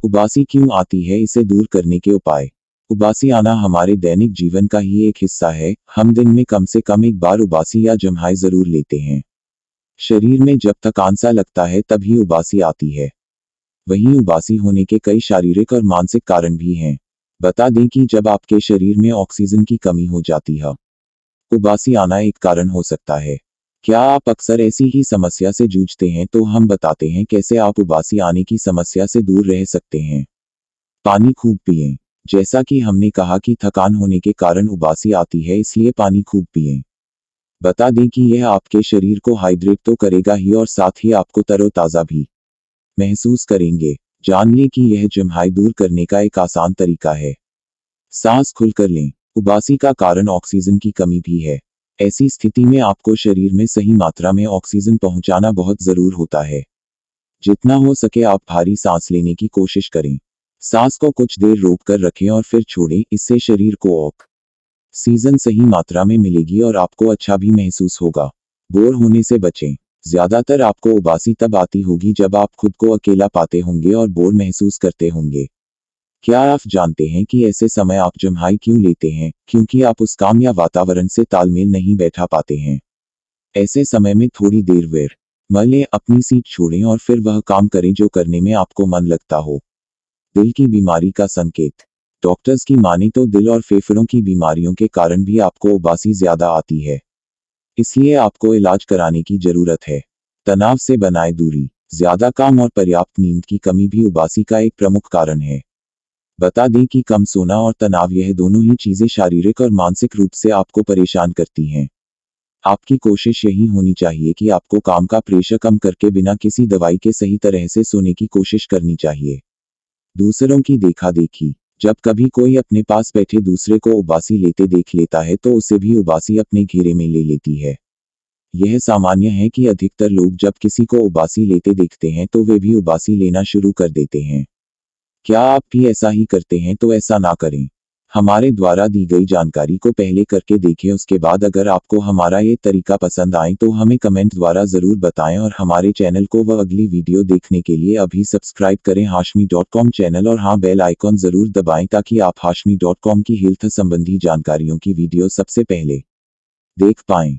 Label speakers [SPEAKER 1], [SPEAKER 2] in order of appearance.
[SPEAKER 1] उबासी क्यों आती है, इसे दूर करने के उपाय। उबासी आना हमारे दैनिक जीवन का ही एक हिस्सा है। हम दिन में कम से कम एक बार उबासी या जम्हाई जरूर लेते हैं। शरीर में जब थकान सा लगता है तभी उबासी आती है। वहीं उबासी होने के कई शारीरिक और मानसिक कारण भी हैं। बता दें कि जब आपके शरीर में ऑक्सीजन की कमी हो जाती है, उबासी आना एक कारण हो सकता है। क्या आप अक्सर ऐसी ही समस्या से जूझते हैं? तो हम बताते हैं कैसे आप उबासी आने की समस्या से दूर रह सकते हैं। पानी खूब पिएं। जैसा कि हमने कहा कि थकान होने के कारण उबासी आती है, इसलिए पानी खूब पिएं। बता दें कि यह आपके शरीर को हाइड्रेट तो करेगा ही और साथ ही आपको तरोताज़ा भी महसूस करेंगे। जान लें कि यह जम्हाई दूर करने का एक आसान तरीका है। सांस खुलकर लें। उबासी का कारण ऑक्सीजन की कमी भी है। ऐसी स्थिति में आपको शरीर में सही मात्रा में ऑक्सीजन पहुंचाना बहुत जरूर होता है। जितना हो सके आप भारी सांस लेने की कोशिश करें। सांस को कुछ देर रोक कर रखें और फिर छोड़ें, इससे शरीर को ऑक्सीजन सही मात्रा में मिलेगी और आपको अच्छा भी महसूस होगा। बोर होने से बचें। ज्यादातर आपको उबासी तब आती होगी जब आप खुद को अकेला पाते होंगे और बोर महसूस करते होंगे। क्या आप जानते हैं कि ऐसे समय आप जम्हाई क्यों लेते हैं? क्योंकि आप उस काम या वातावरण से तालमेल नहीं बैठा पाते हैं। ऐसे समय में थोड़ी देर विश्राम लें, अपनी सीट छोड़ें और फिर वह काम करें जो करने में आपको मन लगता हो। दिल की बीमारी का संकेत। डॉक्टर्स की माने तो दिल और फेफड़ों की बीमारियों के कारण भी आपको उबासी ज्यादा आती है। इसलिए आपको इलाज कराने की जरूरत है। तनाव से बनाए दूरी। ज्यादा काम और पर्याप्त नींद की कमी भी उबासी का एक प्रमुख कारण है। बता दें कि कम सोना और तनाव, यह दोनों ही चीजें शारीरिक और मानसिक रूप से आपको परेशान करती हैं। आपकी कोशिश यही होनी चाहिए कि आपको काम का प्रेशर कम करके बिना किसी दवाई के सही तरह से सोने की कोशिश करनी चाहिए। दूसरों की देखा देखी। जब कभी कोई अपने पास बैठे दूसरे को उबासी लेते देख लेता है तो उसे भी उबासी अपने घेरे में ले लेती है। यह सामान्य है कि अधिकतर लोग जब किसी को उबासी लेते देखते हैं तो वे भी उबासी लेना शुरू कर देते हैं। क्या आप भी ऐसा ही करते हैं? तो ऐसा ना करें। हमारे द्वारा दी गई जानकारी को पहले करके देखें, उसके बाद अगर आपको हमारा ये तरीका पसंद आए तो हमें कमेंट द्वारा जरूर बताएं और हमारे चैनल को व अगली वीडियो देखने के लिए अभी सब्सक्राइब करें hashmi.com चैनल और हाँ, बेल आइकॉन जरूर दबाएं ताकि आप hashmi.com की हेल्थ संबंधी जानकारियों की वीडियो सबसे पहले देख पाएं।